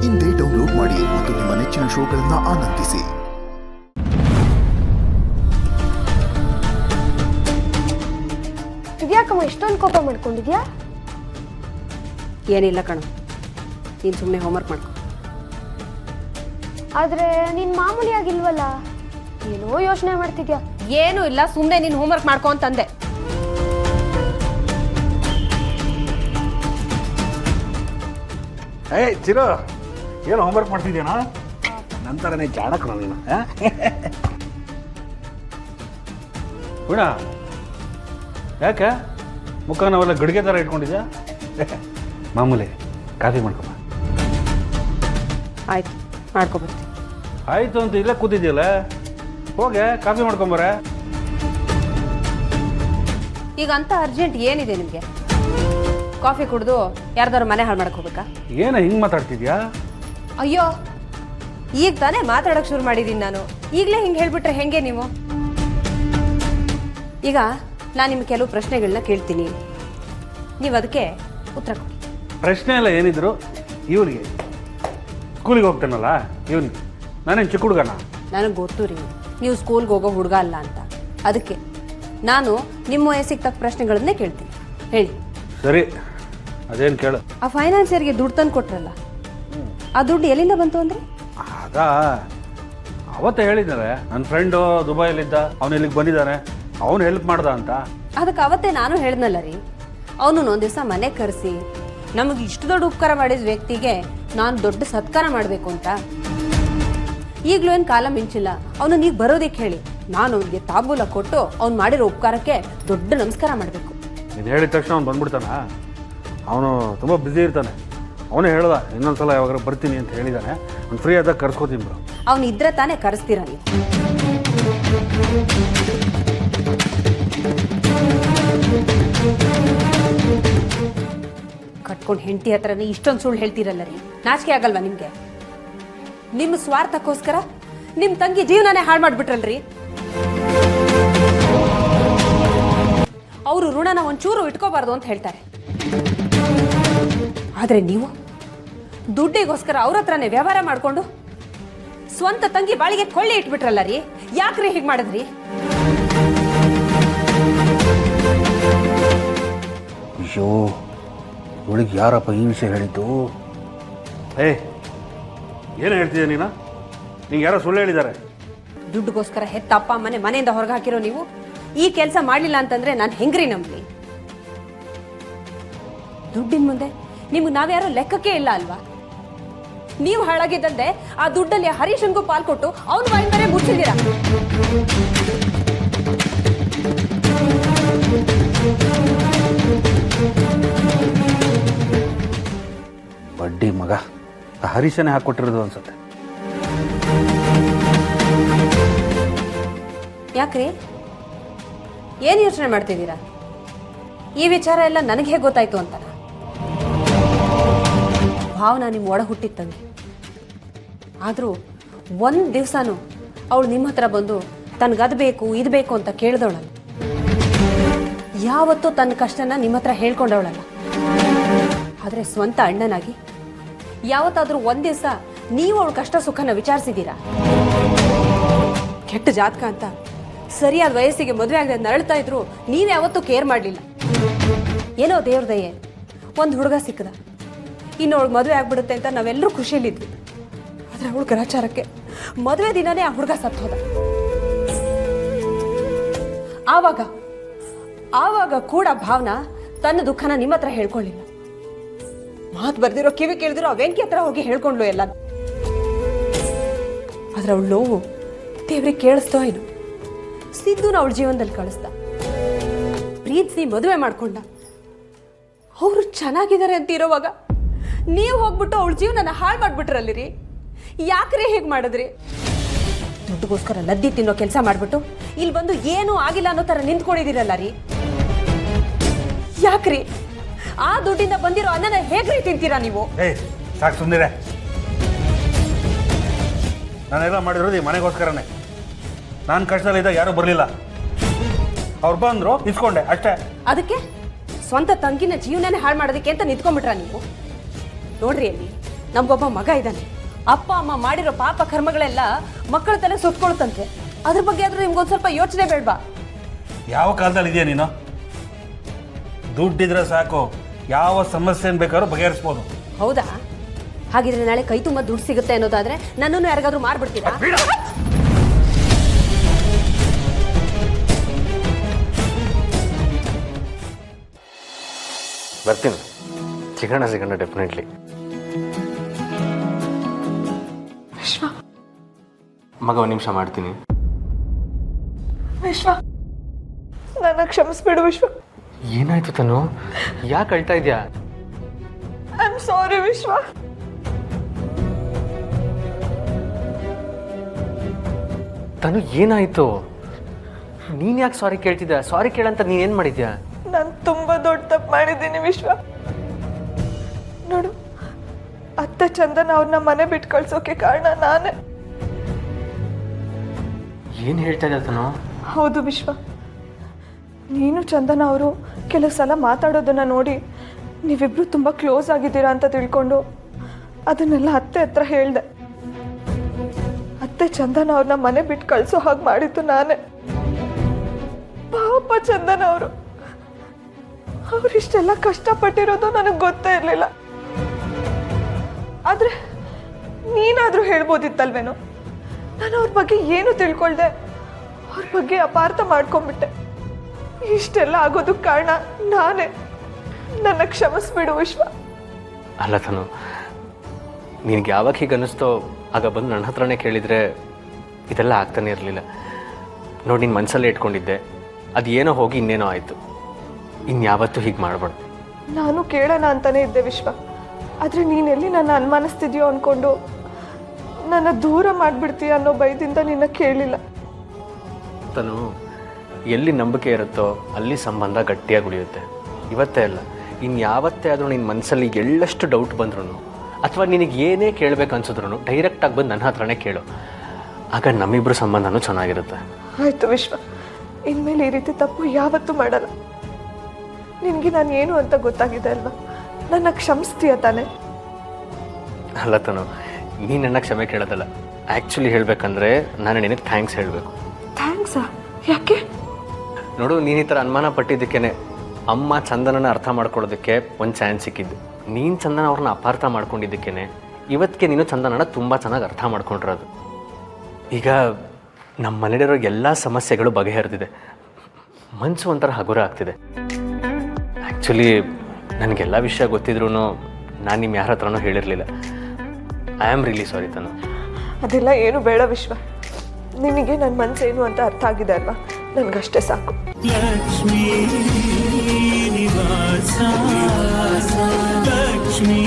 ಇಂದೇ ಡೌನ್ಲೋಡ್ ಮಾಡಿ ಮತ್ತು ನಿಮ್ಮ ನೆಚ್ಚಿನ ಶೋಗಳನ್ನು ಆನಂದಿಸಿ. ಇದ್ಯಾಕಮ್ಮ ಇಷ್ಟೊಂದು ಕೋಪ ಮಾಡ್ಕೊಂಡಿದ್ಯಾ? ಏನಿಲ್ಲ ಕಣ, ನೀನು ಸುಮ್ಮನೆ ಹೋಮ್ವರ್ಕ್ ಮಾಡ್ಕೊ. ಆದ್ರೆ ನೀನ್ ಮಾಮೂಲಿ ಆಗಿಲ್ವಲ್ಲ, ಏನೋ ಯೋಚನೆ ಮಾಡ್ತಿದ್ಯಾ. ಏನೂ ಇಲ್ಲ, ಸುಮ್ಮನೆ ನೀನು ಹೋಮ್ವರ್ಕ್ ಮಾಡ್ಕೊ ಅಂತಂದೆ. ಏಯ್ ಚಿರು, ಏನು ಹೋಮ್ವರ್ಕ್ ಮಾಡ್ತಿದ್ಯಾನ? ನಂತರನೇ ಜಾಣಕ್ರ ನೀನು. ಗುಣ, ಯಾಕೆ ಮುಖ ನಾವೆಲ್ಲ ಗಡಿಗೆ ಥರ ಇಟ್ಕೊಂಡಿದ್ಯಾ? ಮಾಮೂಲಿ ಕಾಫಿ ಮಾಡ್ಕೊಬ. ಆಯ್ತು, ಮಾಡ್ಕೊಬರ್ತೀನಿ. ಆಯಿತು ಅಂತ ಇಲ್ಲೇ ಕೂತಿದ್ಯಲ್ಲ, ಹೋಗೆ ಕಾಫಿ ಮಾಡ್ಕೊಂಬರ. ಈಗ ಅಂತ ಅರ್ಜೆಂಟ್ ಏನಿದೆ ನಿಮಗೆ? ಕಾಫಿ ಕುಡಿದು ಯಾರ್ದಾರು ಮನೆ ಹಾಳು ಮಾಡಕ್ಕೆ ಹೋಗ್ಬೇಕಾ? ಏನು ಹಿಂಗೆ ಮಾತಾಡ್ತಿದ್ಯಾ? ಅಯ್ಯೋ, ಈಗ ತಾನೇ ಮಾತಾಡೋಕೆ ಶುರು ಮಾಡಿದ್ದೀನಿ ನಾನು. ಈಗಲೇ ಹಿಂಗೆ ಹೇಳ್ಬಿಟ್ರೆ ಹೆಂಗೆ ನೀವು? ಈಗ ನಾನು ನಿಮ್ಗೆ ಕೆಲವು ಪ್ರಶ್ನೆಗಳನ್ನ ಕೇಳ್ತೀನಿ, ನೀವು ಅದಕ್ಕೆ ಉತ್ತರ ಕೊಡಿ. ಪ್ರಶ್ನೆ ಎಲ್ಲ ಏನಿದ್ರು ಇವನಿಗೆ ಸ್ಕೂಲಿಗೆ ಹೋಗ್ತಾನಲ್ಲ ಇವನಿಗೆ, ನಾನೇನು ಚಿಕ್ಕ ಹುಡುಗನ? ನನಗೆ ಗೊತ್ತು ರೀ, ನೀವು ಸ್ಕೂಲ್ಗೆ ಹೋಗೋ ಹುಡುಗ ಅಲ್ಲ ಅಂತ. ಅದಕ್ಕೆ ನಾನು ನಿಮ್ಮ ವಯಸ್ಸಿಗೆ ತಕ್ಕ ಪ್ರಶ್ನೆಗಳನ್ನೇ ಕೇಳ್ತೀನಿ, ಹೇಳಿ. ಸರಿ, ಅದೇನು ಕೇಳು. ಆ ಫೈನಾನ್ಸಿಯರ್ಗೆ ದುಡ್ಡು ತಂದು ಕೊಟ್ರಲ್ಲ, ಆ ದುಡ್ಡು ಎಲ್ಲಿಂದ ಬಂತು ಅಂದರೆ? ಅದಾ ಅವತ್ತೇ ಹೇಳಿದ್ದಾರೆ, ನನ್ನ ಫ್ರೆಂಡು ದುಬೈಲಿದ್ದ, ಅವನು ಇಲ್ಲಿಗೆ ಬಂದಿದ್ದಾನೆ, ಅವನು ಹೆಲ್ಪ್ ಮಾಡ್ದ ಅಂತ. ಅದಕ್ಕೆ ಅವತ್ತೇ ನಾನು ಹೇಳಿದ್ನಲ್ಲ ರೀ, ಅವನು ಒಂದು ದಿವಸ ಮನೆ ಕರೆಸಿ ನಮಗೆ ಇಷ್ಟು ದೊಡ್ಡ ಉಪಕಾರ ಮಾಡಿದ ವ್ಯಕ್ತಿಗೆ ನಾನು ದೊಡ್ಡ ಸತ್ಕಾರ ಮಾಡಬೇಕು ಅಂತ. ಈಗಲೂ ಏನು ಕಾಲ ಮಿಂಚಿಲ್ಲ, ಅವನು ನೀವು ಬರೋದಕ್ಕೆ ಹೇಳಿ, ನಾನು ಅವನಿಗೆ ತಾಂಬೂಲ ಕೊಟ್ಟು ಅವ್ನು ಮಾಡಿರೋ ಉಪಕಾರಕ್ಕೆ ದೊಡ್ಡ ನಮಸ್ಕಾರ ಮಾಡಬೇಕು. ಇದು ಹೇಳಿದ ತಕ್ಷಣ ಅವ್ನು ಬಂದ್ಬಿಡ್ತಾನ? ಅವನು ತುಂಬ ಬ್ಯುಸಿ ಇರ್ತಾನೆ. ಅವನೇ ಹೇಳ್ದ, ಇನ್ನೊಂದ್ಸಲ ಯಾವಾಗ ಬರ್ತೀನಿ ಅಂತ ಹೇಳಿದ್ದಾನೆ. ಅವ್ನು ಫ್ರೀ ಆದಾಗ ಕರ್ಸ್ಕೊತೀನಿ ಬ್ರೋ. ಅವನು ಇದ್ರೆ ತಾನೇ ಕರೆಸ್ತೀರ ನೀವು. ಕಟ್ಕೊಂಡು ಹೆಂಡತಿ ಹತ್ರನೇ ಇಷ್ಟೊಂದು ಸುಳ್ಳು ಹೇಳ್ತೀರಲ್ಲ ರೀ, ನಾಚಿಕೆ ಆಗಲ್ವಾ ನಿಮಗೆ? ನಿಮ್ಮ ಸ್ವಾರ್ಥಕ್ಕೋಸ್ಕರ ನಿಮ್ಮ ತಂಗಿ ಜೀವನನೇ ಹಾಳು ಮಾಡಿಬಿಟ್ರಲ್ರಿ. ಅವರು ಋಣನ ಒಂಚೂರು ಇಟ್ಕೋಬಾರ್ದು ಅಂತ ಹೇಳ್ತಾರೆ, ಆದರೆ ನೀವು ದುಡ್ಡಿಗೋಸ್ಕರ ಅವ್ರ ಹತ್ರನೇ ವ್ಯವಹಾರ ಮಾಡಿಕೊಂಡು ಸ್ವಂತ ತಂಗಿ ಬಾಳಿಗೆ ಕೊಳ್ಳೆ ಇಟ್ಬಿಟ್ರಲ್ಲ ರೀ. ಯಾಕ್ರಿ ಹೀಗೆ ಮಾಡಿದ್ರಿ? ಅಯ್ಯೋ, ಇವಳಿಗೆ ಯಾರಪ್ಪ ಈ ವಿಷಯ ಹೇಳಿದ್ದು? ಏನು ಹೇಳ್ತಿದ್ದೆ ನೀನು? ನಿಂಗೆ ಯಾರೋ ಸುಳ್ಳು ಹೇಳಿದ್ದಾರೆ. ದುಡ್ಡುಗೋಸ್ಕರ ಹೆತ್ತ ಅಪ್ಪ ಅಮ್ಮನೆ ಮನೆಯಿಂದ ಹೊರಗೆ ಹಾಕಿರೋ ನೀವು ಈ ಕೆಲಸ ಮಾಡಲಿಲ್ಲ ಅಂತಂದ್ರೆ ನಾನು ಹೆಂಗ್ರಿ ನಂಬಲಿ? ದುಡ್ಡಿನ ಮುಂದೆ ನಿಮ್ಗೆ ನಾವ್ಯಾರೋ ಲೆಕ್ಕಕ್ಕೆ ಇಲ್ಲ ಅಲ್ವಾ? ನೀವು ಹಾಳಾಗಿದ್ದಂತೆ ಆ ದುಡ್ಡಲ್ಲಿ ಹರೀಶನ್ಗೂ ಪಾಲ್ ಕೊಟ್ಟು ಅವನ ಬಾಯಿಂದಲೇ ಮುಚ್ಚಿದ್ದೀರಾ. ಬಡ್ಡಿ ಮಗ, ಹರೀಶನೇ ಹಾಕ್ಕೊಟ್ಟಿರೋದು ಅನ್ಸುತ್ತೆ. ಯಾಕ್ರಿ, ಏನು ಯೋಚನೆ ಮಾಡ್ತಿದ್ದೀರಾ? ಈ ವಿಚಾರ ಎಲ್ಲ ನನಗೆ ಹೇಗೆ ಗೊತ್ತಾಯ್ತು ಅಂತ? ಭಾವನಾ ನಿಮ್ಮ ಒಳ ಹುಟ್ಟಿತ್ತಂಗೆ, ಆದರೂ ಒಂದು ದಿವಸನೂ ಅವಳು ನಿಮ್ಮ ಹತ್ರ ಬಂದು ತನಗದು ಬೇಕು ಇದು ಬೇಕು ಅಂತ ಕೇಳಿದವಳಲ್ಲ. ಯಾವತ್ತೂ ತನ್ನ ಕಷ್ಟನ ನಿಮ್ಮ ಹತ್ರ ಹೇಳ್ಕೊಂಡವಳಲ್ಲ. ಆದರೆ ಸ್ವಂತ ಅಣ್ಣನಾಗಿ ಯಾವತ್ತಾದರೂ ಒಂದು ದಿವಸ ನೀವು ಅವಳ ಕಷ್ಟ ಸುಖನ ವಿಚಾರಿಸಿದ್ದೀರಾ? ಕೆಟ್ಟ ಜಾತಕ ಅಂತ ಸರಿಯಾದ ವಯಸ್ಸಿಗೆ ಮದುವೆ ಆಗದೆ ನರಳ್ತಾ ಇದ್ರು ನೀವು ಯಾವತ್ತೂ ಕೇರ್ ಮಾಡಲಿಲ್ಲ. ಏನೋ ದೇವ್ರ ದಯೆ, ಒಂದು ಹುಡುಗ ಸಿಕ್ಕದ, ಇನ್ನು ಅವಳಿಗೆ ಮದುವೆ ಆಗ್ಬಿಡುತ್ತೆ ಅಂತ ನಾವೆಲ್ಲರೂ ಖುಷಿಯಲ್ಲಿದ್ವಿ. ಆದರೆ ಅವಳ ಗ್ರಹಚಾರಕ್ಕೆ ಮದುವೆ ದಿನನೇ ಆ ಹುಡುಗ ಸತ್ತು ಹೋದ. ಆವಾಗ ಕೂಡ ಭಾವನಾ ತನ್ನ ದುಃಖನ ನಿಮ್ಮ ಹತ್ರ ಹೇಳ್ಕೊಳ್ಳಿಲ್ಲ. ಮಾತು ಬರ್ದಿರೋ ಕಿವಿ ಕೇಳಿದಿರೋ ಆ ವೆಂಕಿ ಹತ್ರ ಹೋಗಿ ಹೇಳ್ಕೊಂಡ್ಲು ಎಲ್ಲ. ಆದ್ರೆ ಅವಳು ನೋವು ದೇವ್ರಿಗೆ ಕೇಳಿಸ್ತೋ ಏನು, ಸಿದ್ದುನ ಅವಳ ಜೀವನದಲ್ಲಿ ಕಳಿಸ್ದ, ಪ್ರೀತಿಸಿ ಮದುವೆ ಮಾಡ್ಕೊಂಡ. ಅವರು ಚೆನ್ನಾಗಿದ್ದಾರೆ ಅಂತ ಇರೋವಾಗ ನೀವು ಹೋಗ್ಬಿಟ್ಟು ಅವಳ ಜೀವನನ ಹಾಳು ಮಾಡ್ಬಿಟ್ರಲ್ಲಿರಿ. ಯಾಕ್ರಿ ಹೇಗೆ ಮಾಡಿದ್ರಿ? ದುಡ್ಡುಗೋಸ್ಕರ ಲದ್ದಿ ತಿನ್ನೋ ಕೆಲಸ ಮಾಡ್ಬಿಟ್ಟು ಇಲ್ಲಿ ಬಂದು ಏನೂ ಆಗಿಲ್ಲ ಅನ್ನೋ ಥರ ನಿಂತ್ಕೊಂಡಿದ್ದೀರಲ್ಲ ರೀ. ಯಾಕ್ರಿ ಆ ದುಡ್ಡಿಂದ ಬಂದಿರೋ ಅನ್ನನ ಹೇಗ್ರಿ ತಿಂತೀರಾ ನೀವು? ಸಾಕು ಸುಮ್ಮನಿರೆ. ನಾನೆಲ್ಲ ಮಾಡಿರೋದು ಈ ಮನೆಗೋಸ್ಕರನೇ. ನಾನು ಕಷ್ಟದಲ್ಲಿದ್ದಾಗ ಯಾರೂ ಬರಲಿಲ್ಲ, ಅವ್ರು ಬಂದರು ಇಸ್ಕೊಂಡೆ ಅಷ್ಟೇ. ಅದಕ್ಕೆ ಸ್ವಂತ ತಂಗಿನ ಜೀವನನೇ ಹಾಳು ಮಾಡೋದಕ್ಕೆ ಅಂತ ನಿಂತ್ಕೊಂಡ್ಬಿಟ್ರ ನೀವು? ನೋಡ್ರಿ ಅಲ್ಲಿ ನಮ್ಗೊಬ್ಬ ಮಗ ಇದ್ದಾನೆ. ಅಪ್ಪ ಅಮ್ಮ ಮಾಡಿರೋ ಪಾಪ ಕರ್ಮಗಳೆಲ್ಲ ಮಕ್ಕಳ ತಲೆ ಸುತ್ಕೊಳ್ತಂತೆ. ಅದ್ರ ಬಗ್ಗೆ ಆದ್ರೂ ನಿಮ್ಗೊಂದು ಸ್ವಲ್ಪ ಯೋಚನೆ ಬೇಡ್ವಾ? ಯಾವ ಕಾಲದಲ್ಲಿ ಇದೆಯಾ ನೀನು? ದುಡ್ಡಿದ್ರೆ ಸಾಕು, ಯಾವ ಸಮಸ್ಯೆನ ಬೇಕಾದ್ರೂ ಬಗೆಹರಿಸ್ಬೋದು. ಹೌದಾ? ಹಾಗಿದ್ರೆ ನಾಳೆ ಕೈ ತುಂಬ ದುಡ್ಡು ಸಿಗುತ್ತೆ ಅನ್ನೋದಾದ್ರೆ ನನ್ನನ್ನು ಯಾರಿಗಾದ್ರೂ ಮಾರ್ಬಿಡ್ತೀರಾ? ಬರ್ತೀನಿ, ಸಿಗೋಣ ಡೆಫಿನೆಟ್ಲಿ. ವಿಶ್ವ, ಮಗ ಒಂದು ನಿಮಿಷ ಮಾಡ್ತೀನಿ. ವಿಶ್ವ, ನನ್ನ ಕ್ಷಮಿಸ್ಬಿಡು ವಿಶ್ವ. ಏನಾಯ್ತು ತನು? ಯಾಕೆ ಅಳ್ತಾ ಇದೆಯಾ? ಐ ಆಮ್ ಸಾರಿ ವಿಶ್ವ. ತನು ಏನಾಯ್ತು? ನೀನು ಯಾಕೆ ಸಾರಿ ಕೇಳ್ತಿದ್ಯಾ? ಸಾರಿ ಕೇಳಂತ ನೀನೇನು ಮಾಡಿದ್ಯಾ? ನಾನು ತುಂಬಾ ದೊಡ್ಡ ತಪ್ಪು ಮಾಡಿದ್ದೀನಿ ವಿಶ್ವ. ನೋಡು, ಅತ್ತೆ ಚಂದನ್ ಅವ್ರನ್ನ ಮನೆ ಬಿಟ್ಟು ಕಳ್ಸೋಕೆ ಕಾರಣ ನಾನೇ. ಏನು ಹೇಳ್ತಾ ಇದ್ಯಾ ತನು? ಹೌದು ವಿಶ್ವ, ನೀನು ಚಂದನ ಅವರು ಕೆಲವು ಸಲ ಮಾತಾಡೋದನ್ನ ನೋಡಿ ನೀವಿಬ್ರು ತುಂಬ ಕ್ಲೋಸ್ ಆಗಿದ್ದೀರಾ ಅಂತ ತಿಳ್ಕೊಂಡು ಅದನ್ನೆಲ್ಲ ಅತ್ತೆ ಹತ್ರ ಹೇಳಿದೆ. ಅತ್ತೆ ಚಂದನ ಅವ್ರನ್ನ ಮನೆ ಬಿಟ್ಟು ಕಳಿಸೋ ಹಾಗೆ ಮಾಡಿದ್ದು ನಾನೇ. ಪಾಪ ಚಂದನ ಅವರಿಷ್ಟೆಲ್ಲ ಕಷ್ಟಪಟ್ಟಿರೋದು ನನಗೆ ಗೊತ್ತೇ ಇರಲಿಲ್ಲ. ಆದರೆ ನೀನಾದರೂ ಹೇಳ್ಬೋದಿತ್ತಲ್ವೇನೋ? ನಾನು ಅವ್ರ ಬಗ್ಗೆ ಏನು ತಿಳ್ಕೊಳ್ದೆ ಅವ್ರ ಬಗ್ಗೆ ಅಪಾರ್ಥ ಮಾಡ್ಕೊಂಡ್ಬಿಟ್ಟೆ. ಇಷ್ಟೆಲ್ಲ ಆಗೋದಕ್ಕೆ ಕಾರಣ ನಾನೇ. ನನ್ನ ಕ್ಷಮಿಸ್ಬಿಡು ವಿಶ್ವ. ಅಲ್ಲ ತನು, ನಿನಗೆ ಯಾವಾಗ ಹೀಗೆ ಅನ್ನಿಸ್ತೋ ಆಗ ಬಂದು ನನ್ನ ಹತ್ರನೇ ಕೇಳಿದರೆ ಇದೆಲ್ಲ ಆಗ್ತಾನೆ ಇರಲಿಲ್ಲ. ನೋಡಿ, ನಿನ್ನ ಮನಸ್ಸಲ್ಲೇ ಇಟ್ಕೊಂಡಿದ್ದೆ, ಅದು ಏನೋ ಹೋಗಿ ಇನ್ನೇನೋ ಆಯಿತು. ಇನ್ಯಾವತ್ತೂ ಹೀಗೆ ಮಾಡಬಾರ್ದು. ನಾನು ಕೇಳೋಣ ಅಂತಲೇ ಇದ್ದೆ ವಿಶ್ವ. ಆದರೆ ನೀನೆಲ್ಲಿ ನನ್ನ ಅನುಮಾನಿಸ್ತಿದ್ಯೋ ಅಂದ್ಕೊಂಡು ನನ್ನ ದೂರ ಮಾಡಿಬಿಡ್ತೀಯ ಅನ್ನೋ ಭಯದಿಂದ ನಿನ್ನ ಕೇಳಿಲ್ಲ. ತನು, ಎಲ್ಲಿ ನಂಬಿಕೆ ಇರುತ್ತೋ ಅಲ್ಲಿ ಸಂಬಂಧ ಗಟ್ಟಿಯಾಗಿ ಉಳಿಯುತ್ತೆ. ಇವತ್ತೇ ಅಲ್ಲ, ಇನ್ಯಾವತ್ತೇ ಆದರೂ ನಿನ್ನ ಮನಸ್ಸಲ್ಲಿ ಎಳ್ಳಷ್ಟು ಡೌಟ್ ಬಂದ್ರೂ ಅಥವಾ ನಿನಗೆ ಏನೇ ಕೇಳಬೇಕು ಅನ್ಸಿದ್ರು ಡೈರೆಕ್ಟಾಗಿ ಬಂದು ನನ್ನ ಹತ್ರನೇ ಕೇಳು. ಆಗ ನಮ್ಮಿಬ್ಬರು ಸಂಬಂಧನೂ ಚೆನ್ನಾಗಿರುತ್ತೆ. ಆಯಿತು ವಿಶ್ವ, ಇನ್ಮೇಲೆ ಈ ರೀತಿ ತಪ್ಪು ಯಾವತ್ತೂ ಮಾಡಲ್ಲ. ನಿನಗೆ ನಾನು ಏನು ಅಂತ ಗೊತ್ತಾಗಿದೆ ಅಲ್ವಾ? ನನ್ನ ಕ್ಷಮಿಸ್ತೀಯ ತಾನೆ? ಅಲ್ಲ ತನು, ನೀನು ನನ್ನ ಕ್ಷಮೆ ಕೇಳೋದಲ್ಲ. ಆ್ಯಕ್ಚುಲಿ ಹೇಳಬೇಕಂದ್ರೆ ನಾನು ನಿನಗೆ ಥ್ಯಾಂಕ್ಸ್ ಹೇಳಬೇಕು. ಥ್ಯಾಂಕ್ಸಾ? ಯಾಕೆ? ನೋಡು, ನೀನು ಈ ಥರ ಅನುಮಾನ ಪಟ್ಟಿದ್ದಕ್ಕೇ ಅಮ್ಮ ಚಂದನನ ಅರ್ಥ ಮಾಡ್ಕೊಳ್ಳೋದಕ್ಕೆ ಒಂದು ಚಾನ್ಸ್ ಸಿಕ್ಕಿದ್ದು. ನೀನು ಚಂದನ ಅವ್ರನ್ನ ಅಪಾರ್ಥ ಮಾಡ್ಕೊಂಡಿದ್ದಕ್ಕೇ ಇವತ್ತಿಗೆ ನೀನು ಚಂದನನ ತುಂಬ ಚೆನ್ನಾಗಿ ಅರ್ಥ ಮಾಡ್ಕೊಂಡಿರೋದು. ಈಗ ನಮ್ಮ ಮನೆಯಲ್ಲಿರೋ ಎಲ್ಲ ಸಮಸ್ಯೆಗಳು ಬಗೆಹರಿದಿದೆ. ಮನಸ್ಸು ಒಂಥರ ಹಗುರ ಆಗ್ತಿದೆ. ಆ್ಯಕ್ಚುಲಿ ನನಗೆಲ್ಲ ವಿಷಯ ಗೊತ್ತಿದ್ರೂ ನಾನು ನಿಮ್ಮ ಯಾರ ಹತ್ರನೂ ಹೇಳಿರಲಿಲ್ಲ. ಐ ಆಮ್ ರಿಯಲಿ ಸಾರಿ ತನು. ಅದೆಲ್ಲ ಏನು ಬೇಡ ವಿಶ್ವ. ನಿನಗೆ ನನ್ನ ಮನಸ್ಸೇನು ಅಂತ ಅರ್ಥ ಆಗಿದೆ ಅಲ್ವಾ? ನನಗಷ್ಟೇ ಸಾಕು. ಲಕ್ಷ್ಮೀ ನಿವಾಸ ಲಕ್ಷ್ಮೀ